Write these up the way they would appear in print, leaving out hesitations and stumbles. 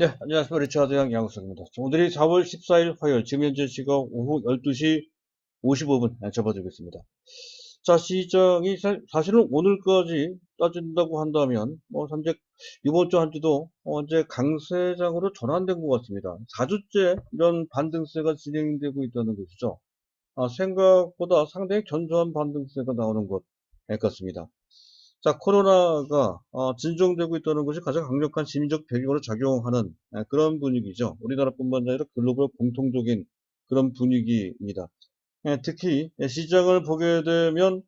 네, 안녕하십니까. 리차드 양양수입니다. 오늘이 4월 14일 화요일, 지금 현재 시각 오후 12시 55분 접어들겠습니다. 자, 시장이 사실은 오늘까지 따진다고 한다면, 현재 이번 주 한 주도 이제 강세장으로 전환된 것 같습니다. 4주째 이런 반등세가 진행되고 있다는 것이죠. 생각보다 상당히 견조한 반등세가 나오는 것 같습니다. 자, 코로나가 진정되고 있다는 것이 가장 강력한 심리적 배경으로 작용하는 그런 분위기죠. 우리나라뿐만 아니라 글로벌 공통적인 그런 분위기입니다. 특히 시장을 보게 되면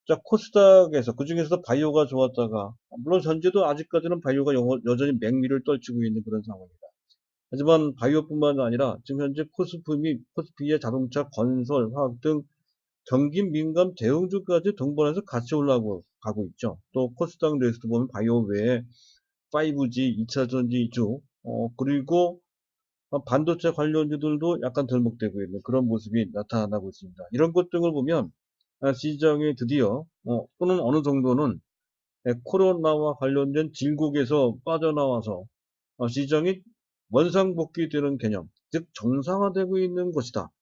자, 코스닥에서 그중에서도 바이오가 좋았다가 물론 현재도 아직까지는 바이오가 여전히 맹위를 떨치고 있는 그런 상황입니다. 하지만 바이오뿐만 아니라 지금 현재 코스피의 자동차, 건설, 화학 등 경기 민감 대형주까지 동반해서 같이 올라가고 가고 있죠. 또 코스닥 내에서도 보면 바이오 외에 5G, 2차전지주, 그리고 반도체 관련주들도 약간 덜먹되고 있는 그런 모습이 나타나고 있습니다. 이런 것 등을 보면 시장이 드디어 또는 어느 정도는 코로나와 관련된 질곡에서 빠져나와서 시장이 원상복귀되는 개념, 즉 정상화되고 있는 것이다.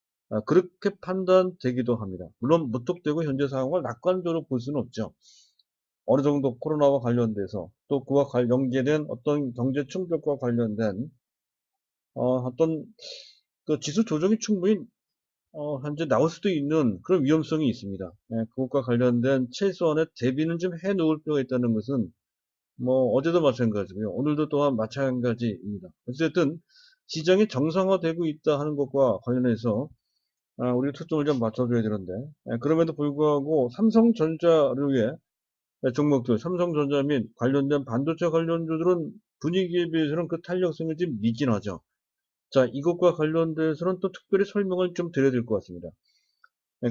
그렇게 판단되기도 합니다. 물론 무턱대고 현재 상황을 낙관적으로 볼 수는 없죠. 어느 정도 코로나와 관련돼서 또 그와 연계된 어떤 경제 충격과 관련된 어떤 그 지수 조정이 충분히 현재 나올 수도 있는 그런 위험성이 있습니다. 그것과 관련된 최소한의 대비는 좀 해놓을 필요가 있다는 것은 어제도 마찬가지고요. 오늘도 또한 마찬가지입니다. 어쨌든 시장이 정상화되고 있다 하는 것과 관련해서 우리 초점을 좀 맞춰줘야 되는데 그럼에도 불구하고 삼성전자류의 종목들, 삼성전자 및 관련된 반도체 관련주들은 분위기에 비해서는 그 탄력성이 좀 미진하죠. 자, 이것과 관련돼서는 또 특별히 설명을 좀 드려야 될 것 같습니다.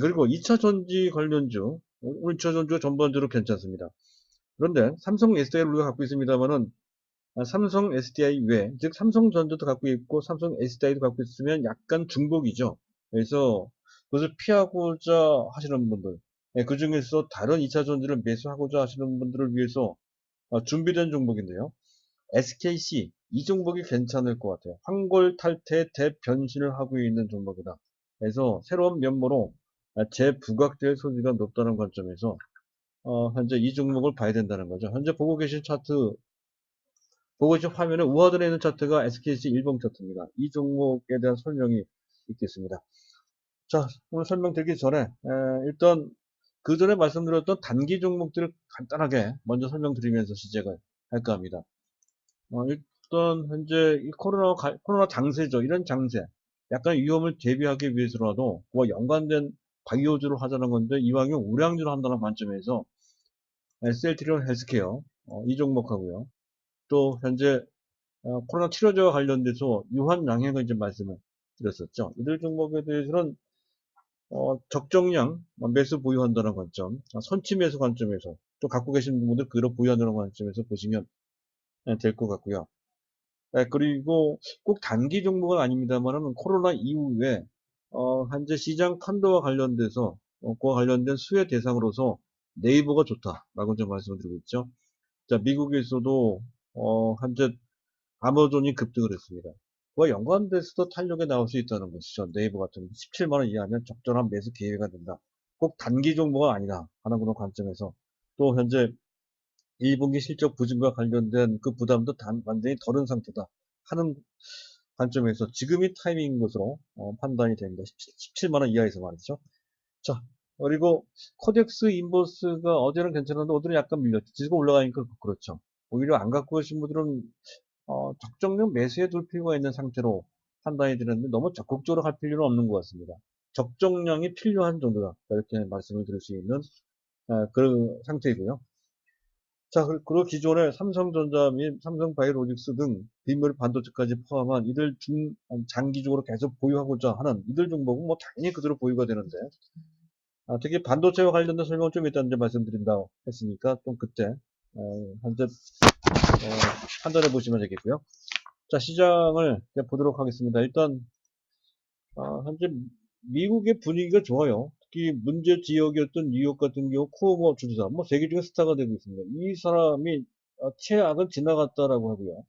그리고 2차 전지 관련주, 오늘 2차 전주가 전반적으로 괜찮습니다. 그런데 삼성 SDI를 우리가 갖고 있습니다만은 삼성 SDI 외, 즉 삼성전자도 갖고 있고 삼성 SDI도 갖고 있으면 약간 중복이죠. 그래서 그것을 피하고자 하시는 분들, 그 중에서 다른 2차 전지를 매수하고자 하시는 분들을 위해서 준비된 종목인데요. SKC, 이 종목이 괜찮을 것 같아요. 황골 탈퇴 대변신을 하고 있는 종목이다. 그래서 새로운 면모로 재부각될 소지가 높다는 관점에서 현재 이 종목을 봐야 된다는 거죠. 현재 보고 계신 차트, 보고 계신 화면에 우하단에 있는 차트가 SKC 일봉 차트입니다. 이 종목에 대한 설명이 있겠습니다. 자, 오늘 설명드리기 전에 일단 그 전에 말씀드렸던 단기 종목들을 간단하게 먼저 설명드리면서 시작을 할까 합니다. 일단 현재 이 코로나 장세죠. 이런 장세, 약간 위험을 대비하기 위해서라도 그와 연관된 바이오주를 하자는 건데 이왕이면 우량주를 한다는 관점에서 셀트리온 헬스케어 이 종목하고요. 또 현재 코로나 치료제와 관련돼서 유한양행을 이제 말씀을 드렸었죠. 이들 종목에 대해서는 적정량 매수 보유한다는 관점, 선취 매수 관점에서 또 갖고 계신 분들 그대로 보유한다는 관점에서 보시면 될 것 같고요. 그리고 꼭 단기 종목은 아닙니다만은 코로나 이후에 현재 시장 판도와 관련돼서 그와 관련된 수혜 대상으로서 네이버가 좋다라고 좀 말씀을 드리고 있죠. 자, 미국에서도 현재 아마존이 급등을 했습니다. 그와 연관돼서도 탄력에 나올 수 있다는 것이죠. 네이버 같은 17만원 이하면 적절한 매수 기회가 된다. 꼭 단기 종목은 아니다 하는 그런 관점에서 또 현재 1분기 실적 부진과 관련된 그 부담도 완전히 덜은 상태다 하는 관점에서 지금이 타이밍인 것으로 판단이 됩니다. 17만원 이하에서 말이죠. 자, 그리고 코덱스 인버스가 어제는 괜찮았는데 오늘은 약간 밀렸죠. 지수가 올라가니까 그렇죠. 오히려 안 갖고 계신 분들은 적정량 매수에 둘 필요가 있는 상태로 판단이 되는데 너무 적극적으로 할 필요는 없는 것 같습니다. 적정량이 필요한 정도다. 이렇게 말씀을 드릴 수 있는 그런 상태이고요. 자, 그리고 기존의 삼성전자 및 삼성바이오로직스 등 비밀 반도체까지 포함한 이들 장기적으로 계속 보유하고자 하는 이들 종목은 뭐 당연히 그대로 보유가 되는데, 특히 반도체와 관련된 설명을 좀 이따 이제 말씀드린다고 했으니까 또 그때 현재 판단해 보시면 되겠고요. 자, 시장을 보도록 하겠습니다. 일단 현재 미국의 분위기가 좋아요. 특히 문제 지역이었던 뉴욕 같은 경우 쿠오모 주지사, 세계 중에 스타가 되고 있습니다. 이 사람이 최악은 지나갔다라고 하고요.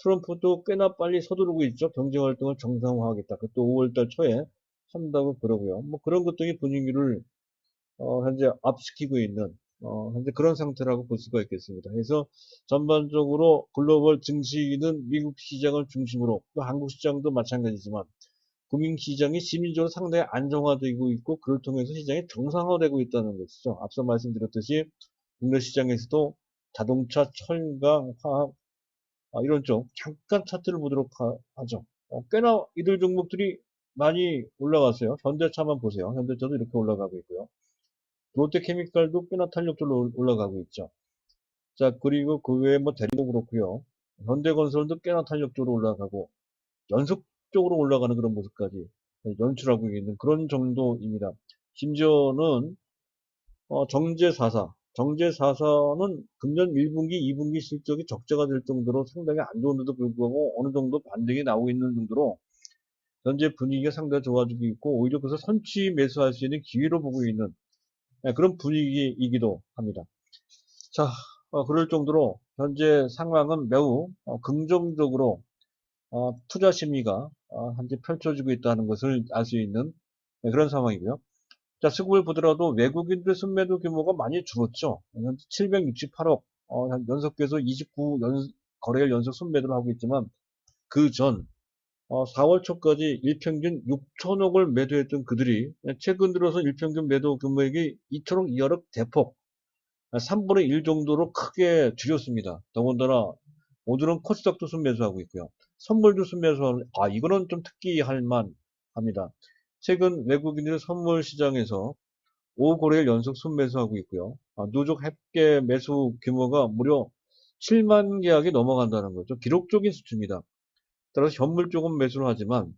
트럼프도 꽤나 빨리 서두르고 있죠. 경제활동을 정상화하겠다. 그것도 5월달 초에 한다고 그러고요. 뭐 그런 것들이 분위기를 현재 앞시키고 있는 현재 그런 상태라고 볼 수가 있겠습니다. 그래서 전반적으로 글로벌 증시는 미국 시장을 중심으로 또 한국 시장도 마찬가지지만 금융 시장이 심리적으로 상당히 안정화되고 있고 그걸 통해서 시장이 정상화되고 있다는 것이죠. 앞서 말씀드렸듯이 국내 시장에서도 자동차, 철강, 화학 이런 쪽 잠깐 차트를 보도록 하죠. 꽤나 이들 종목들이 많이 올라갔어요. 현대차만 보세요. 현대차도 이렇게 올라가고 있고요. 롯데케미칼도 꽤나 탄력적으로 올라가고 있죠. 자, 그리고 그 외에 뭐 대리도 그렇고요. 현대건설도 꽤나 탄력적으로 올라가고 연속적으로 올라가는 그런 모습까지 연출하고 있는 그런 정도입니다. 심지어는 정제4사는 금년 1분기, 2분기 실적이 적자가 될 정도로 상당히 안 좋은데도 불구하고 어느 정도 반등이 나오고 있는 정도로 현재 분위기가 상당히 좋아지고 있고 오히려 그래서 선취 매수할 수 있는 기회로 보고 있는 그런 분위기이기도 합니다. 자, 그럴 정도로 현재 상황은 매우 긍정적으로 투자 심리가 현재 펼쳐지고 있다는 것을 알 수 있는 그런 상황이고요. 자, 수급을 보더라도 외국인들 순매도 규모가 많이 줄었죠. 768억, 연속해서 29 거래일 연속 순매도를 하고 있지만 그 전 4월 초까지 일평균 6천억을 매도했던 그들이 최근 들어서 일평균 매도 금액이 2천억 이하로 대폭 3분의 1 정도로 크게 줄였습니다. 더군다나 오늘은 코스닥도 순매수하고 있고요. 선물도 순매수하는, 이거는 좀 특기할 만합니다. 최근 외국인들 선물 시장에서 5거래일 연속 순매수하고 있고요. 누적 합계 매수 규모가 무려 7만 계약이 넘어간다는 거죠. 기록적인 수치입니다. 따라서 현물 쪽은 매수를 하지만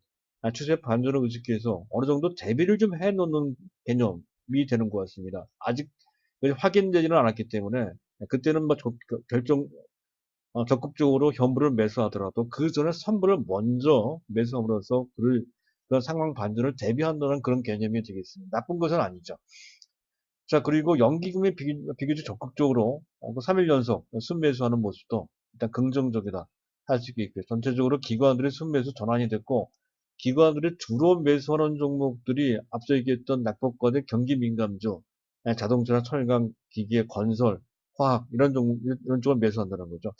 추세 반전을 의식해서 어느 정도 대비를 좀 해놓는 개념이 되는 것 같습니다. 아직 확인되지는 않았기 때문에 그때는 뭐 적극적으로 현물을 매수하더라도 그 전에 선물을 먼저 매수함으로써 그런 상황 반전을 대비한다는 그런 개념이 되겠습니다. 나쁜 것은 아니죠. 자, 그리고 연기금이 비교적 적극적으로 3일 연속 순매수하는 모습도 일단 긍정적이다 할 수 있겠고요. 전체적으로 기관들의 순매수 전환이 됐고 기관들이 주로 매수하는 종목들이 앞서 얘기했던 낙폭과의 경기 민감주, 자동차나 철강, 기계, 건설, 화학 이런 쪽을 매수한다는 거죠.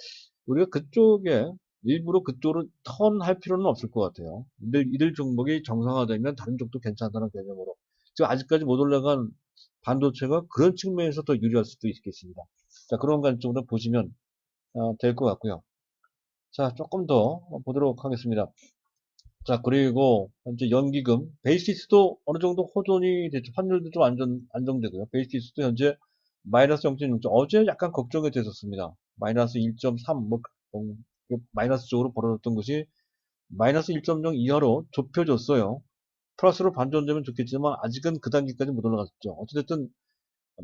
우리가 그쪽에 일부러 그쪽으로 턴할 필요는 없을 것 같아요. 이들 종목이 정상화되면 다른 쪽도 괜찮다는 개념으로. 지금 아직까지 못 올라간 반도체가 그런 측면에서 더 유리할 수도 있겠습니다. 자, 그런 관점으로 보시면 될 것 같고요. 자, 조금 더 보도록 하겠습니다. 자, 그리고 현재 연기금, 베이시스도 어느 정도 호전이 됐죠. 환율도 좀 안정되고요. 베이시스도 현재 마이너스 0.6점, 어제 약간 걱정이 됐었습니다. 마이너스 1.3, 마이너스 쪽으로 벌어졌던 것이 마이너스 1.0 이하로 좁혀졌어요. 플러스로 반전되면 좋겠지만 아직은 그 단계까지 못 올라갔죠. 어찌됐든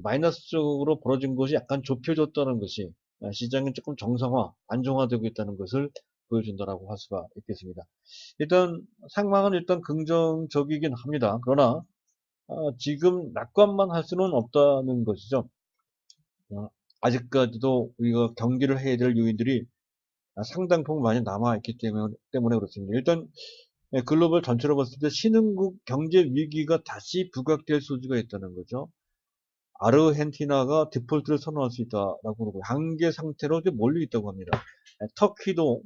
마이너스 쪽으로 벌어진 것이 약간 좁혀졌다는 것이 시장이 조금 정상화, 안정화되고 있다는 것을 보여준다라고 할 수가 있겠습니다. 일단 상황은 일단 긍정적이긴 합니다. 그러나 지금 낙관만 할 수는 없다는 것이죠. 아직까지도 우리가 경기를 해야 될 요인들이 상당폭 많이 남아있기 때문에 그렇습니다. 일단 글로벌 전체로 봤을 때 신흥국 경제 위기가 다시 부각될 소지가 있다는 거죠. 아르헨티나가 디폴트를 선언할 수 있다라고 그러고 한계 상태로 몰려 있다고 합니다. 터키도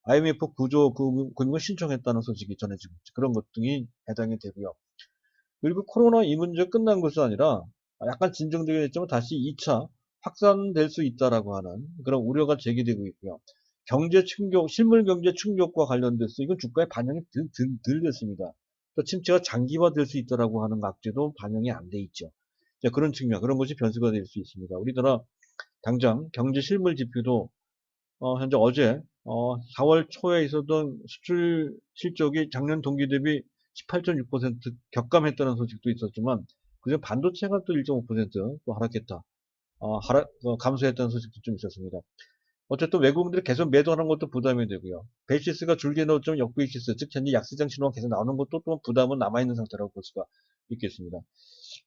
IMF 구조 금융을 신청했다는 소식이 전해지고 있죠. 그런 것 등이 해당이 되고요. 그리고 코로나 이 문제 끝난 것이 아니라 약간 진정되긴 했지만 다시 2차 확산될 수 있다라고 하는 그런 우려가 제기되고 있고요. 경제 충격, 실물 경제 충격과 관련돼서 이건 주가에 반영이 덜 됐습니다. 또 침체가 장기화될 수 있다라고 하는 악재도 반영이 안 돼 있죠. 자, 그런 측면, 그런 것이 변수가 될 수 있습니다. 우리나라 당장 경제 실물 지표도 현재 어제 4월 초에 있었던 수출 실적이 작년 동기 대비 18.6% 격감했다는 소식도 있었지만 그중 반도체가 또 1.5%또 하락했다. 감소했다는 소식도 좀 있었습니다. 어쨌든 외국인들이 계속 매도하는 것도 부담이 되고요. 베이시스가 줄게 넣었지만 역베이시스, 즉 현재 약세장 신호가 계속 나오는 것도 또 부담은 남아있는 상태라고 볼 수가 있겠습니다.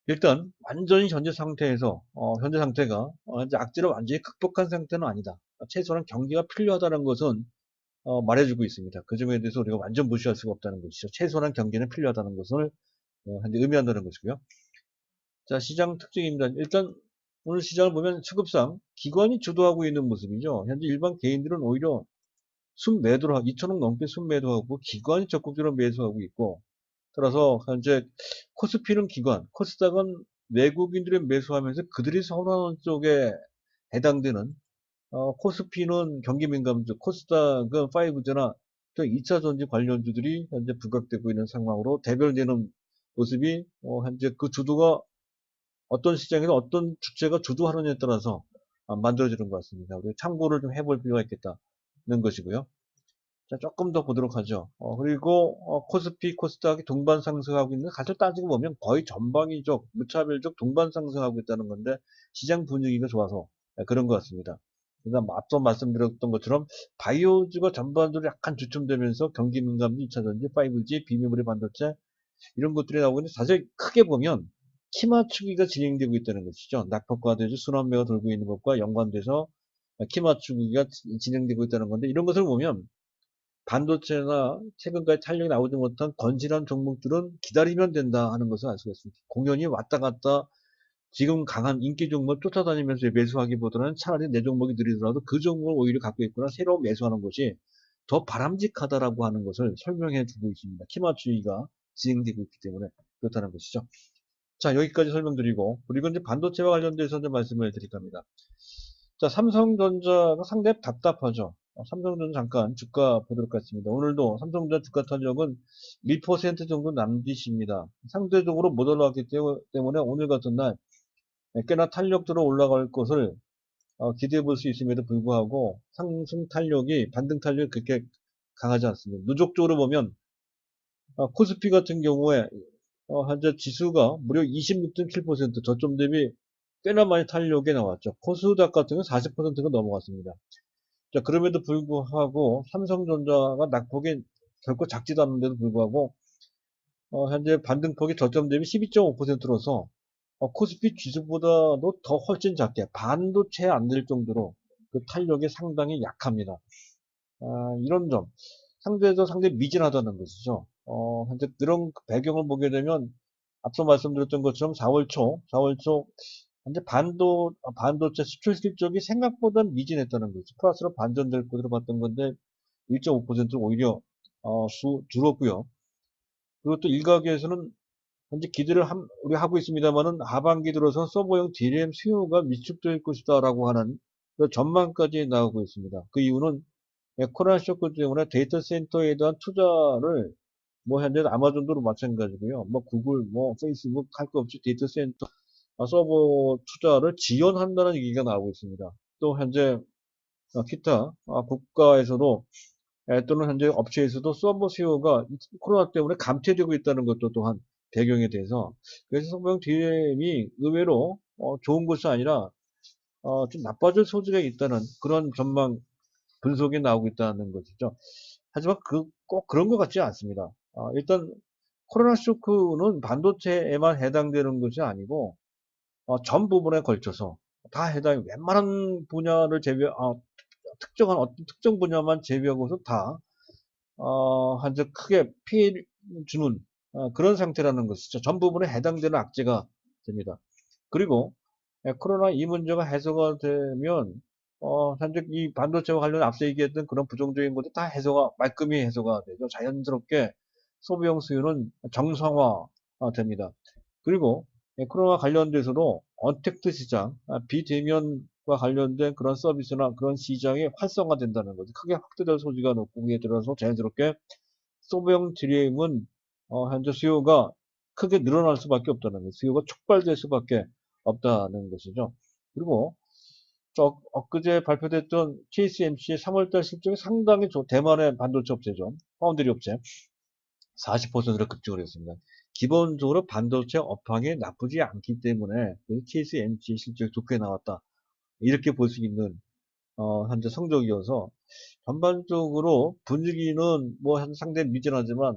일단 완전히 현재 상태에서 현재 상태가 현재 악재를 완전히 극복한 상태는 아니다. 최소한 경기가 필요하다는 것은 말해주고 있습니다. 그 점에 대해서 우리가 완전 무시할 수가 없다는 것이죠. 최소한 경계는 필요하다는 것을 현재 의미한다는 것이고요. 자, 시장 특징입니다. 일단 오늘 시장을 보면 수급상 기관이 주도하고 있는 모습이죠. 현재 일반 개인들은 오히려 순매도를 하고 2천억 넘게 순매도하고 기관이 적극적으로 매수하고 있고, 따라서 현재 코스피는 기관, 코스닥은 외국인들이 매수하면서 그들이 선호하는 쪽에 해당되는, 코스피는 경기 민감주, 코스닥은 5G나 또 2차 전지 관련주들이 현재 부각되고 있는 상황으로 대별되는 모습이, 현재 그 주도가 어떤 시장에서 어떤 주체가 주도하느냐에 따라서 만들어지는 것 같습니다. 우리 참고를 좀 해볼 필요가 있겠다는 것이고요. 자, 조금 더 보도록 하죠. 그리고 코스피, 코스닥이 동반 상승하고 있는, 사실 따지고 보면 거의 전방위적, 무차별적 동반 상승하고 있다는 건데 시장 분위기가 좋아서 그런 것 같습니다. 그다음 앞서 말씀드렸던 것처럼 바이오주가 전반적으로 약간 주춤되면서 경기 민감주, 2차전지, 5G, 비메모리 반도체 이런 것들이 나오고 있는데, 사실 크게 보면 키 맞추기가 진행되고 있다는 것이죠. 낙폭과대주 순환매가 돌고 있는 것과 연관돼서 키 맞추기가 진행되고 있다는 건데, 이런 것을 보면 반도체나 최근까지 탄력이 나오지 못한 건실한 종목들은 기다리면 된다 하는 것을 알 수가 있습니다. 공연이 왔다 갔다 지금 강한 인기 종목을 쫓아다니면서 매수하기보다는 차라리 내 종목이 느리더라도 그 종목을 오히려 갖고 있거나 새로 매수하는 것이 더 바람직하다라고 하는 것을 설명해 주고 있습니다. 키맞추기가 진행되고 있기 때문에 그렇다는 것이죠. 자, 여기까지 설명드리고, 그리고 이제 반도체와 관련돼서 이제 말씀을 드릴 겁니다. 자, 삼성전자가 상당히 답답하죠. 삼성전자 잠깐 주가 보도록 하겠습니다. 오늘도 삼성전자 주가 탄력은 1% 정도 남짓입니다. 상대적으로 못 올라왔기 때문에 오늘 같은 날 꽤나 탄력들어 올라갈 것을 기대해 볼 수 있음에도 불구하고 상승 탄력이, 반등 탄력이 그렇게 강하지 않습니다. 누적적으로 보면 코스피 같은 경우에 현재 지수가 무려 26.7%, 저점 대비 꽤나 많이 탄력이 나왔죠. 코스닥 같은 경우는 40%가 넘어갔습니다. 자, 그럼에도 불구하고 삼성전자가 낙폭이 결코 작지도 않는데도 불구하고 현재 반등폭이 저점 대비 12.5%로서 코스피 지수보다도 더 훨씬 작게, 반도 채 안 될 정도로 그 탄력이 상당히 약합니다. 이런 점, 상대적으로 상당히 미진하다는 것이죠. 현재 그런 배경을 보게 되면 앞서 말씀드렸던 것처럼 4월 초 현재 반도체 수출 실적이 생각보다 미진했다는 거죠. 플러스로 반전될 것으로 봤던 건데 1.5% 오히려 줄었고요. 그리고 또 일각에서는 현재 기대를 우리 하고 있습니다만은 하반기 들어서 서버용 DRAM 수요가 위축될 것이다라고 하는 그 전망까지 나오고 있습니다. 그 이유는 코로나 쇼크 때문에 데이터 센터에 대한 투자를, 뭐 현재 아마존도 마찬가지고요. 뭐 구글, 뭐 페이스북 할 거 없이 데이터 센터 서버 투자를 지연한다는 얘기가 나오고 있습니다. 또 현재 기타 국가에서도 또는 현재 업체에서도 서버 수요가 코로나 때문에 감퇴되고 있다는 것도 또한 배경에 대해서, 그래서 서버용 DRAM이 의외로 좋은 것이 아니라 좀 나빠질 소지가 있다는 그런 전망 분석이 나오고 있다는 것이죠. 하지만 꼭 그런 것 같지 않습니다. 일단 코로나 쇼크는 반도체에만 해당되는 것이 아니고 전 부분에 걸쳐서 다 웬만한 분야를 특정한 어떤 특정 분야만 제외하고서 다 현재 크게 피해 주는 그런 상태라는 것이죠. 전 부분에 해당되는 악재가 됩니다. 그리고 코로나 이 문제가 해소가 되면 현재 이 반도체와 관련 앞서 얘기했던 그런 부정적인 것도 다 말끔히 해소가 되죠. 자연스럽게 소비용 수요는 정상화 됩니다. 그리고 코로나 관련돼서도 언택트 시장, 비대면과 관련된 그런 서비스나 그런 시장이 활성화된다는 거죠. 크게 확대될 소지가 높고, 그에 들어서 자연스럽게 소비용 DRAM은 현재 수요가 크게 늘어날 수밖에 없다는 거죠. 수요가 촉발될 수밖에 없다는 것이죠. 그리고 엊그제 발표됐던 TSMC의 3월달 실적이 상당히 대만의 반도체 업체죠. 파운드리 업체 40%로 급증을 했습니다. 기본적으로 반도체 업황이 나쁘지 않기 때문에 TSMC 실적이 좋게 나왔다, 이렇게 볼 수 있는 현재 성적이어서 전반적으로 분위기는 뭐 상당히 미진하지만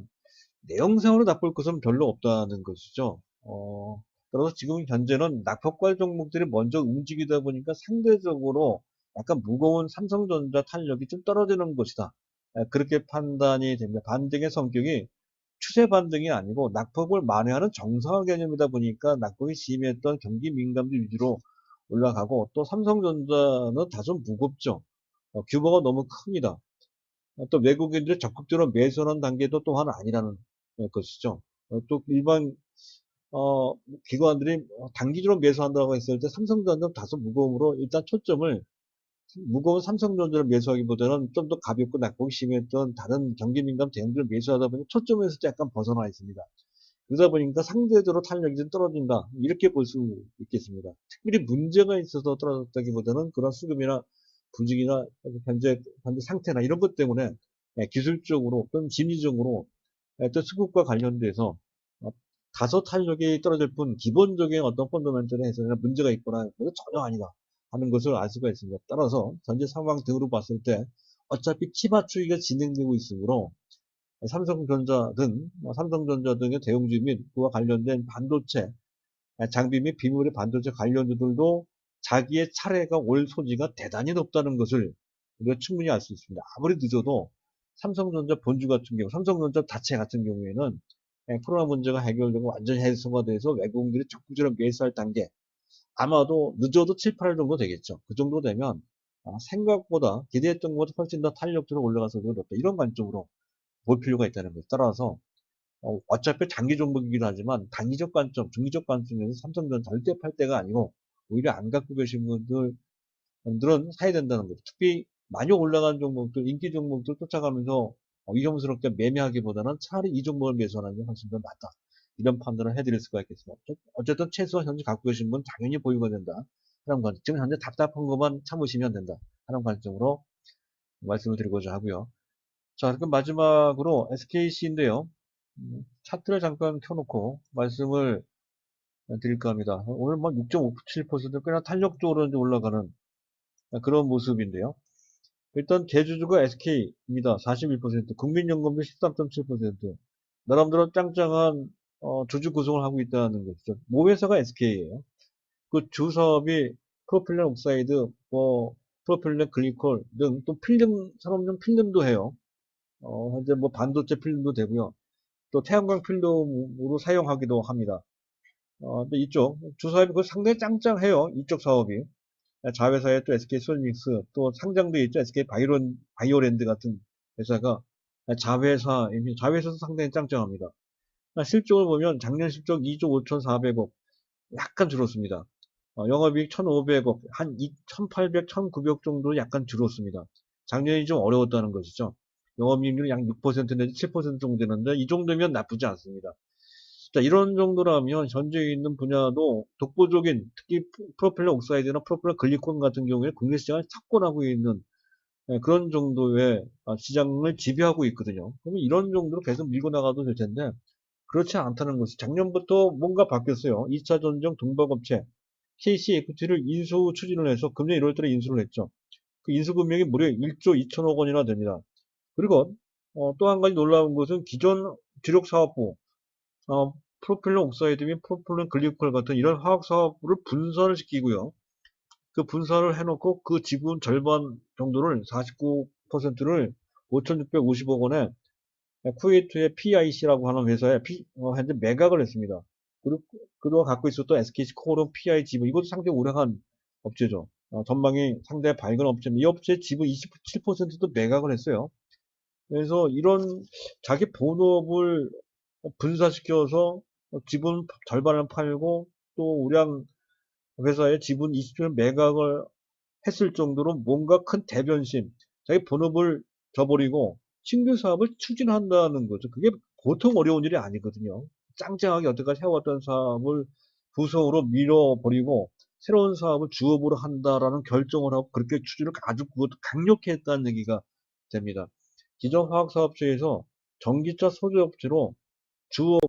내용상으로 나쁠 것은 별로 없다는 것이죠. 그래서 지금 현재는 낙폭발 종목들이 먼저 움직이다 보니까 상대적으로 약간 무거운 삼성전자 탄력이 좀 떨어지는 것이다, 그렇게 판단이 됩니다. 반등의 성격이 추세 반등이 아니고 낙폭을 만회하는 정상화 개념이다 보니까 낙폭이 심했던 경기 민감주 위주로 올라가고, 또 삼성전자는 다소 무겁죠. 규모가 너무 큽니다. 또 외국인들이 적극적으로 매수하는 단계도 또한 아니라는 것이죠. 또 일반 기관들이 단기적으로 매수한다고 했을 때 삼성전자는 다소 무거움으로 일단 초점을 무거운 삼성전자를 매수하기보다는 좀 더 가볍고 낙폭이 심했던 다른 경기 민감 대형주를 매수하다 보니 초점에서 약간 벗어나 있습니다. 그러다 보니까 상대적으로 탄력이 좀 떨어진다, 이렇게 볼 수 있겠습니다. 특별히 문제가 있어서 떨어졌다기보다는 그런 수급이나 분위기나 현재 상태나 이런 것 때문에 기술적으로 또는 심리적으로 또 수급과 관련돼서 다소 탄력이 떨어질 뿐 기본적인 어떤 펀더멘털에 해서는 문제가 있거나 그건 전혀 아니다 하는 것을 알 수가 있습니다. 따라서 현재 상황 등으로 봤을 때 어차피 치맞추기가 진행되고 있으므로 삼성전자 등의 대형주 및 그와 관련된 반도체, 장비 및 비밀의 반도체 관련주들도 자기의 차례가 올 소지가 대단히 높다는 것을 우리가 충분히 알 수 있습니다. 아무리 늦어도 삼성전자 본주 같은 경우, 삼성전자 자체 같은 경우에는 코로나 문제가 해결되고 완전히 해소가 돼서 외국인들이 적극적으로 매수할 단계, 아마도 늦어도 7, 8일 정도 되겠죠. 그 정도 되면 생각보다 기대했던 것보다 훨씬 더 탄력적으로 올라가서 그렇다, 이런 관점으로 볼 필요가 있다는 거예요. 따라서 어차피 장기 종목이기도 하지만 단기적 관점, 중기적 관점에서 삼성전자 절대 팔 때가 아니고 오히려 안 갖고 계신 분들은 사야 된다는 거죠. 특히 많이 올라간 종목들, 인기 종목들 쫓아가면서 위험스럽게 매매하기보다는 차라리 이 종목을 매수하는 게 훨씬 더 낫다, 이런 판단을 해드릴 수가 있겠습니다. 어쨌든 최소한 현재 갖고 계신 분은 당연히 보유가 된다 하는 관점, 지금 현재 답답한 것만 참으시면 된다 하는 관점으로 말씀을 드리고자 하고요. 자, 그럼 마지막으로 SKC인데요. 차트를 잠깐 켜놓고 말씀을 드릴까 합니다. 오늘 막 6.57% 꽤나 탄력적으로 이제 올라가는 그런 모습인데요. 일단 대주주가 SK입니다. 41%, 국민연금도 13.7%. 나름대로 짱짱한 주주 구성을 하고 있다는 것이죠. 모회사가 SK예요. 그 주사업이 프로필렌 옥사이드, 프로필렌 글리콜 등 또 필름, 산업용 필름도 해요. 현재 뭐 반도체 필름도 되고요. 또 태양광 필름으로 사용하기도 합니다. 근데 이쪽 주사업이 그 상당히 짱짱해요. 이쪽 사업이. 자회사에 또 SK솔믹스, 또 상장돼 있죠. SK 바이오랜드 같은 회사가 자회사도 상당히 짱짱합니다. 실적을 보면 작년 실적 2조 5,400억, 약간 줄었습니다. 영업이익 1,500억, 한 1,800, 1,900 정도 약간 줄었습니다. 작년이 좀 어려웠다는 것이죠. 영업이익률이 약 6% 내지 7% 정도 되는데 이 정도면 나쁘지 않습니다. 자, 이런 정도라면 현재 있는 분야도 독보적인, 특히 프로펠러 옥사이드나 프로펠러 글리콘 같은 경우에 국내 시장을 석권하고 있는 그런 정도의 시장을 지배하고 있거든요. 그러면 이런 정도로 계속 밀고 나가도 될 텐데 그렇지 않다는 것이, 작년부터 뭔가 바뀌었어요. 2차 전정 동박업체 KCFT를 인수 추진을 해서 금년 1월달에 인수를 했죠. 그 인수 금액이 무려 1조 2천억 원이나 됩니다. 그리고 또 한 가지 놀라운 것은 기존 주력 사업부, 프로필렌 옥사이드 및 프로필렌 글리콜 같은 이런 화학 사업부를 분산을 시키고요. 그 분산을 해놓고 그 지분 절반 정도를, 49%를 5,650억 원에 쿠웨이트의 PIC라고 하는 회사에 현재 매각을 했습니다. 그리고 그동안 갖고 있었던 SKC 코어론 PI 지분, 이것도 상당히 오래간 업체죠. 전망이 상당히 밝은 업체입니다. 이 업체 지분 27%도 매각을 했어요. 그래서 이런 자기 본업을 분사시켜서 지분 절반을 팔고 또 우량 회사의 지분 20%를 매각을 했을 정도로 뭔가 큰 대변심, 자기 본업을 저버리고 신규 사업을 추진한다는 거죠. 그게 보통 어려운 일이 아니거든요. 짱짱하게 여태까지 해왔던 사업을 부서로 밀어버리고 새로운 사업을 주업으로 한다라는 결정을 하고 그렇게 추진을 아주 그것도 강력히 했다는 얘기가 됩니다. 기존 화학사업체에서 전기차 소재업체로 주업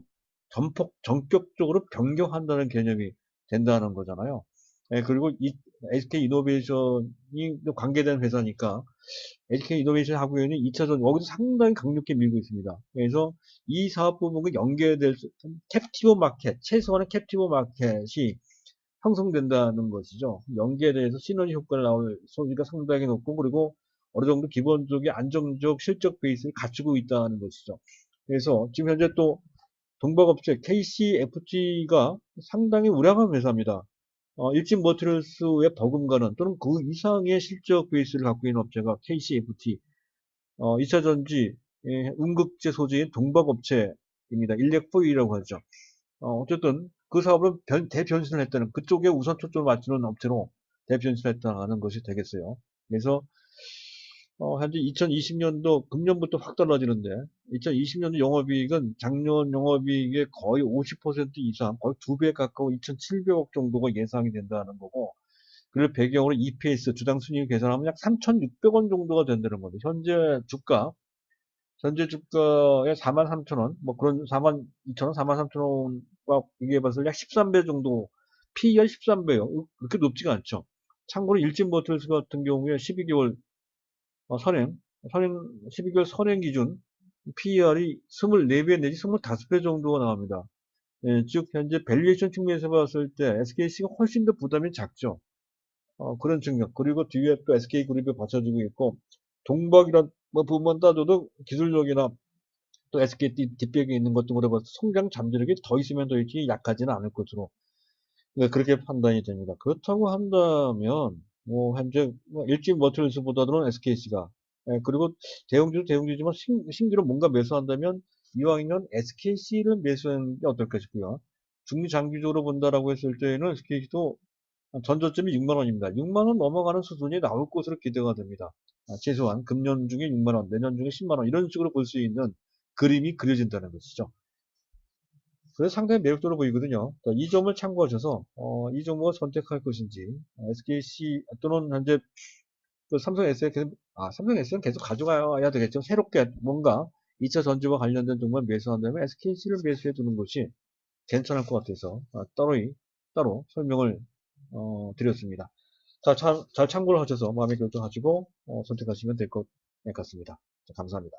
전격적으로 변경한다는 개념이 된다는 거잖아요. 그리고 이 SK 이노베이션이 관계된 회사니까 SK 이노베이션 하고 있는 2차전 여기서 상당히 강력히 밀고 있습니다. 그래서 이 사업 부분과 연계될 캡티브 마켓, 최소한의 캡티브 마켓이 형성된다는 것이죠. 연계에 대해서 시너지 효과를 나올 소지가 상당히 높고, 그리고 어느 정도 기본적인 안정적 실적 베이스를 갖추고 있다는 것이죠. 그래서 지금 현재 또 동박업체 KCFG가 상당히 우량한 회사입니다. 일진 머티리얼스의 버금가는 또는 그 이상의 실적 베이스를 갖고 있는 업체가 KCFT, 2차전지 음극재 소재인 동박업체입니다. 일렉포이라고 하죠. 어쨌든 그 사업을 대변신을 했다는, 그쪽에 우선 초점을 맞추는 업체로 대변신을 했다는 것이 되겠어요. 그래서 현재 2020년도 금년부터 확 떨어지는데 2020년도 영업이익은 작년 영업이익의 거의 50% 이상, 거의 2배 가까운 2,700억 정도가 예상이 된다는 거고, 그를 배경으로 EPS 주당 순이익 계산하면 약 3,600원 정도가 된다는 건데, 현재 주가에 43,000원, 뭐 그런 42,000원, 43,000원과 비교해봤을 때 약 13배 정도, PER 13배요. 그렇게 높지가 않죠. 참고로 일진모터스 같은 경우에 12개월 선행, 12개월 선행 기준 PER이 24배 내지 25배 정도가 나옵니다. 예, 즉 현재 밸류에이션 측면에서 봤을 때 SKC가 훨씬 더 부담이 작죠. 그런 측면. 그리고 뒤에 또 SK그룹이 받쳐주고 있고, 동박이란 뭐 부분만 따져도 기술력이나 또 SK 뒷백에 있는 것도 물어봐서 성장 잠재력이 더 있으면 더 있지 약하지는 않을 것으로, 그러니까 그렇게 판단이 됩니다. 그렇다고 한다면 뭐 현재 일진 머티리얼스보다는 SKC가, 그리고 대형주지만 신규로 뭔가 매수한다면 이왕이면 SKC를 매수하는 게 어떨까 싶고요. 중리 장기적으로 본다라고 했을 때는 SKC도 전저점이 6만 원입니다. 6만 원 넘어가는 수준이 나올 것으로 기대가 됩니다. 최소한 금년 중에 6만 원, 내년 중에 10만 원 이런 식으로 볼 수 있는 그림이 그려진다는 것이죠. 그래서 상당히 매력적으로 보이거든요. 이 점을 참고하셔서 이 종목을 선택할 것인지, SKC 또는 현재 그 삼성 SK는 계속 가져가야 되겠죠. 새롭게 뭔가 2차 전지와 관련된 종목을 매수한다면 SKC를 매수해 두는 것이 괜찮을 것 같아서 따로 설명을 드렸습니다. 잘 참고를 하셔서 마음에 결정하시고 선택하시면 될 것 같습니다. 자, 감사합니다.